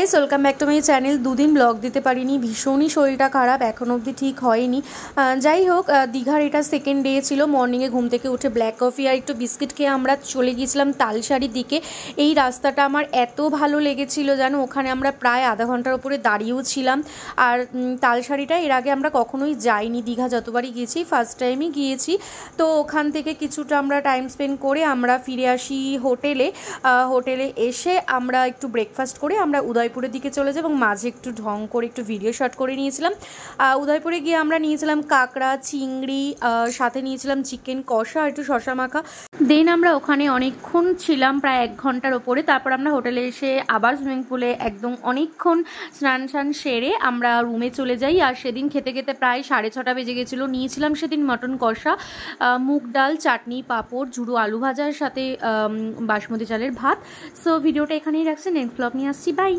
Guys welcome back to my channel. দুদিন blog দিতে পারিনি, ভীষণই শরীরটা খারাপ, এখন অবধি ঠিক হয়নি। যাই হোক, দীঘার এটা সেকেন্ড ডে ছিল। মর্নিংয়ে ঘুম থেকে উঠে ব্ল্যাক কফি আর একটু বিস্কিট খেয়ে আমরা চলে গিয়েছিলাম তালসারির দিকে। এই রাস্তাটা আমার এত ভালো লেগেছিল জানো, ওখানে আমরা প্রায় আধা ঘন্টার উপরে দাঁড়িয়েও ছিলাম। আর তালসারিটা এর আগে আমরা কখনোই যাইনি, দীঘা যতবারই গিয়েছি ফার্স্ট টাইমই গিয়েছি। তো ওখান থেকে কিছুটা আমরা টাইম স্পেন্ড করে আমরা ফিরে আসি হোটেলে এসে আমরা একটু ব্রেকফাস্ট করে আমরা উদয়পুরের দিকে চলে যাই এবং মাঝে একটু ঢং করে একটু ভিডিও শট করে নিয়েছিলাম। উদয়পুরে গিয়ে আমরা নিয়েছিলাম কাঁকড়া, চিংড়ি, সাথে নিয়েছিলাম চিকেন কষা আর একটু শশা মাখা। দেন আমরা ওখানে অনেকক্ষণ ছিলাম, প্রায় 1 ঘন্টার ওপরে। তারপর আমরা হোটেলে এসে আবার সুইমিং পুলে একদম অনেকক্ষণ স্নান সেরে আমরা রুমে চলে যাই। আর সেদিন খেতে খেতে প্রায় 6:30 বেজে গেছিলো। নিয়েছিলাম সেদিন মটন কষা, মুগ ডাল, চাটনি, পাঁপড়, ঝুড়ো আলু ভাজার সাথে বাসমতি চালের ভাত। সো ভিডিওটা এখানেই রাখছি, নেক্সট ব্লগ নিয়ে আসছি, বাই।